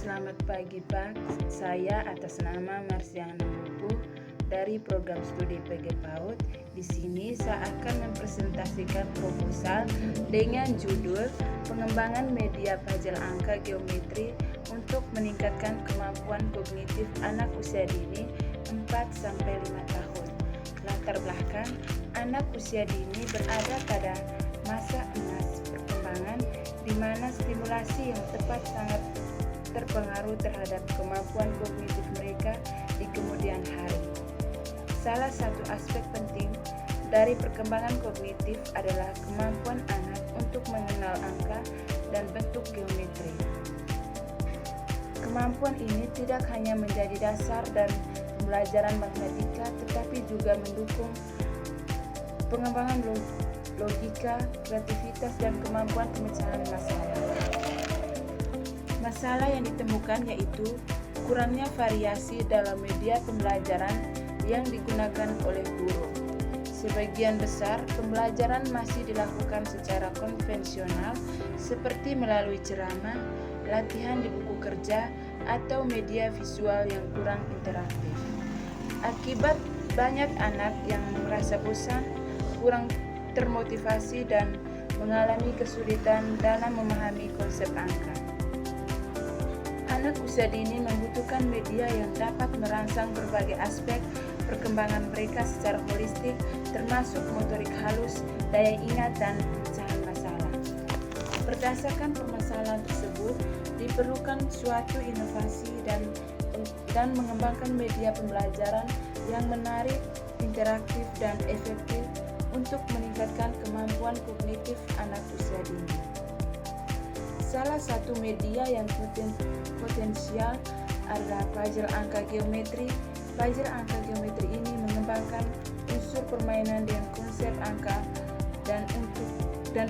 Selamat pagi Pak, saya atas nama Marsiana Mupu dari program studi PG PAUD. Di sini saya akan mempresentasikan proposal dengan judul Pengembangan Media Puzzle Angka Geometri untuk meningkatkan kemampuan kognitif anak usia dini 4-5 tahun. Latar belakang, anak usia dini berada pada masa emas perkembangan di mana stimulasi yang tepat sangat terpengaruh terhadap kemampuan kognitif mereka di kemudian hari. Salah satu aspek penting dari perkembangan kognitif adalah kemampuan anak untuk mengenal angka dan bentuk geometri. Kemampuan ini tidak hanya menjadi dasar dan pembelajaran matematika, tetapi juga mendukung pengembangan logika, kreativitas, dan kemampuan pemecahan masalah. Masalah yang ditemukan yaitu kurangnya variasi dalam media pembelajaran yang digunakan oleh guru. Sebagian besar pembelajaran masih dilakukan secara konvensional seperti melalui ceramah, latihan di buku kerja, atau media visual yang kurang interaktif. Akibat banyak anak yang merasa bosan, kurang termotivasi, dan mengalami kesulitan dalam memahami konsep angka. Anak usia dini membutuhkan media yang dapat merangsang berbagai aspek perkembangan mereka secara holistik, termasuk motorik halus, daya ingat, dan pemecahan masalah. Berdasarkan permasalahan tersebut, diperlukan suatu inovasi dan mengembangkan media pembelajaran yang menarik, interaktif, dan efektif untuk meningkatkan kemampuan kognitif anak usia dini. Salah satu media yang potensial adalah puzzle angka geometri. Puzzle angka geometri ini mengembangkan unsur permainan dengan konsep angka dan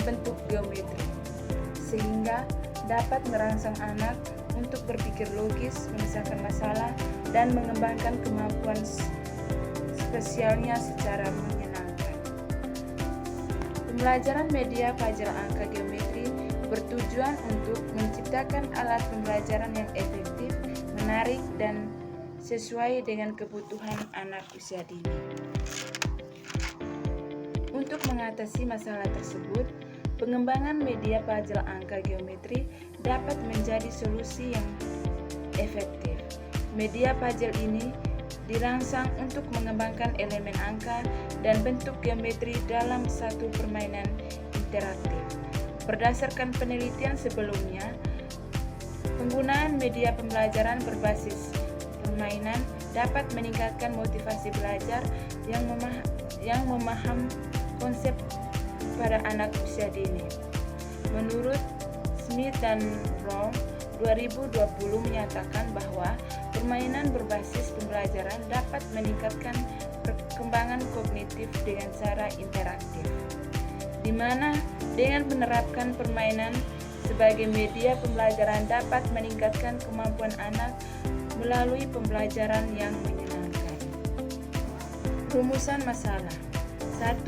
bentuk geometri, sehingga dapat merangsang anak untuk berpikir logis, memecahkan masalah, dan mengembangkan kemampuan spesialnya secara menyenangkan. Pembelajaran media puzzle angka geometri bertujuan untuk menciptakan alat pembelajaran yang efektif, menarik, dan sesuai dengan kebutuhan anak usia dini. Untuk mengatasi masalah tersebut, pengembangan media puzzle angka geometri dapat menjadi solusi yang efektif. Media puzzle ini dirangsang untuk mengembangkan elemen angka dan bentuk geometri dalam satu permainan interaktif. Berdasarkan penelitian sebelumnya, penggunaan media pembelajaran berbasis permainan dapat meningkatkan motivasi belajar yang memaham konsep pada anak usia dini. Menurut Smith dan Brown, 2020 menyatakan bahwa permainan berbasis pembelajaran dapat meningkatkan perkembangan kognitif dengan cara interaktif, di mana dengan menerapkan permainan sebagai media pembelajaran dapat meningkatkan kemampuan anak melalui pembelajaran yang menyenangkan. Rumusan masalah. 1.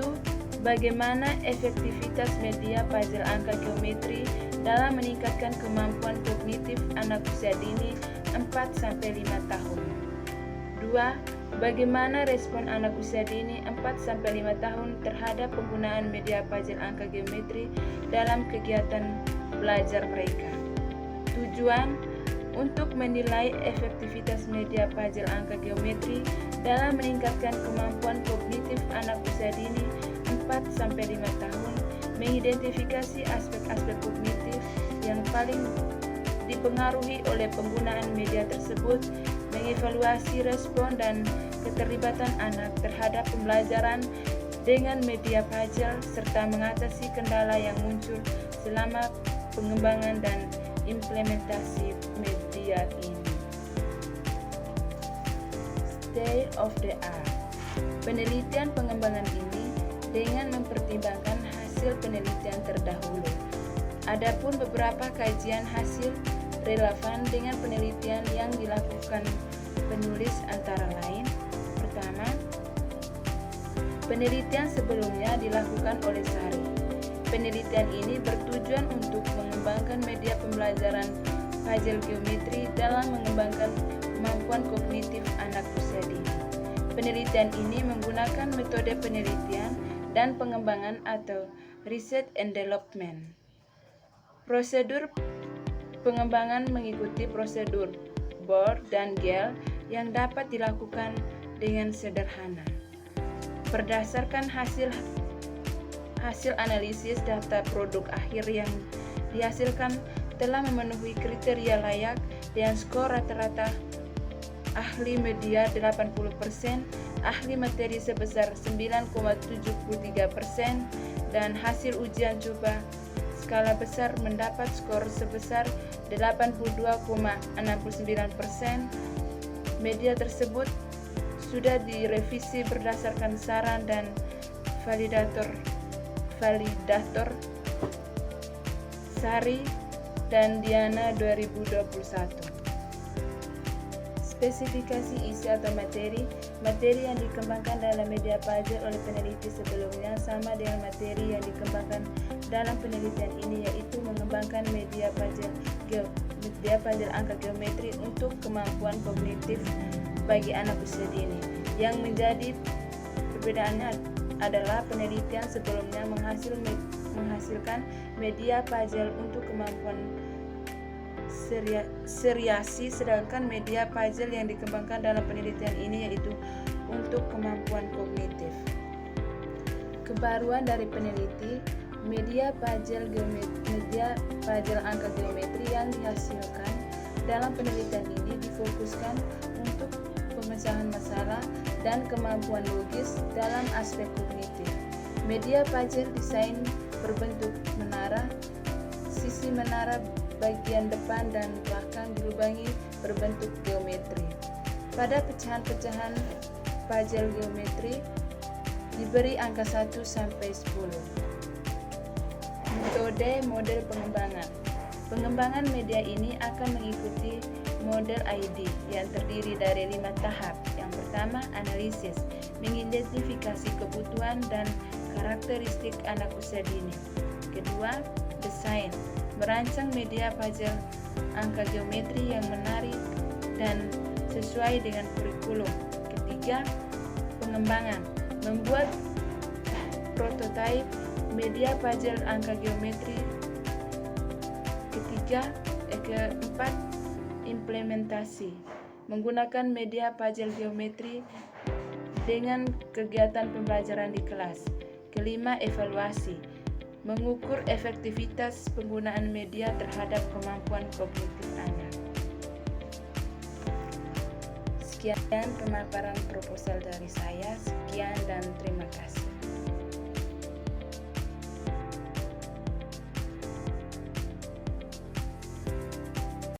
Bagaimana efektivitas media puzzle angka geometri dalam meningkatkan kemampuan kognitif anak usia dini 4-5 tahun. 2. Bagaimana respon anak usia dini 4-5 tahun terhadap penggunaan media puzzle angka geometri dalam kegiatan belajar mereka. Tujuan untuk menilai efektivitas media puzzle angka geometri dalam meningkatkan kemampuan kognitif anak usia dini 4-5 tahun, mengidentifikasi aspek-aspek kognitif yang paling dipengaruhi oleh penggunaan media tersebut, mengevaluasi respon dan keterlibatan anak terhadap pembelajaran dengan media puzzle, serta mengatasi kendala yang muncul selama pengembangan dan implementasi media ini. State of the art. Penelitian pengembangan ini dengan mempertimbangkan hasil penelitian terdahulu. Adapun beberapa kajian hasil relevan dengan penelitian yang dilakukan penulis antara lain. Pertama, penelitian sebelumnya dilakukan oleh Sari. Penelitian ini bertujuan untuk mengembangkan media pembelajaran puzzle geometri dalam mengembangkan kemampuan kognitif anak usia dini. Penelitian ini menggunakan metode penelitian dan pengembangan atau research and development. Prosedur pengembangan mengikuti prosedur Bohr dan Gale yang dapat dilakukan dengan sederhana. Berdasarkan hasil analisis data, produk akhir yang dihasilkan telah memenuhi kriteria layak dengan skor rata-rata ahli media 80%, ahli materi sebesar 9,73%, dan hasil ujian coba skala besar mendapat skor sebesar 82,69%. Media tersebut sudah direvisi berdasarkan saran dan validator Sari dan Diana 2021. Spesifikasi isi atau materi yang dikembangkan dalam media puzzle oleh peneliti sebelumnya sama dengan materi yang dikembangkan dalam penelitian ini, yaitu mengembangkan media puzzle angka geometri untuk kemampuan kognitif bagi anak usia dini. Yang menjadi perbedaannya adalah penelitian sebelumnya menghasilkan media puzzle untuk kemampuan seriasi, sedangkan media puzzle yang dikembangkan dalam penelitian ini yaitu untuk kemampuan kognitif. Kebaruan dari peneliti, media puzzle angka geometri yang dihasilkan dalam penelitian ini difokuskan untuk pemecahan masalah dan kemampuan logis dalam aspek kognitif. Media puzzle desain berbentuk menara, sisi menara bagian depan dan belakang dilubangi berbentuk geometri. Pada pecahan-pecahan puzzle geometri diberi angka 1 sampai 10. Model pengembangan. Pengembangan media ini akan mengikuti model ID yang terdiri dari 5 tahap. Yang pertama, analisis, mengidentifikasi kebutuhan dan karakteristik anak usia dini. Kedua, desain, merancang media puzzle angka geometri yang menarik dan sesuai dengan kurikulum. Ketiga, pengembangan, membuat prototipe media puzzle angka geometri. Keempat, implementasi, menggunakan media puzzle geometri dengan kegiatan pembelajaran di kelas. Kelima, evaluasi, mengukur efektivitas penggunaan media terhadap kemampuan kognitif anak. Sekian pemaparan proposal dari saya. Sekian dan terima kasih.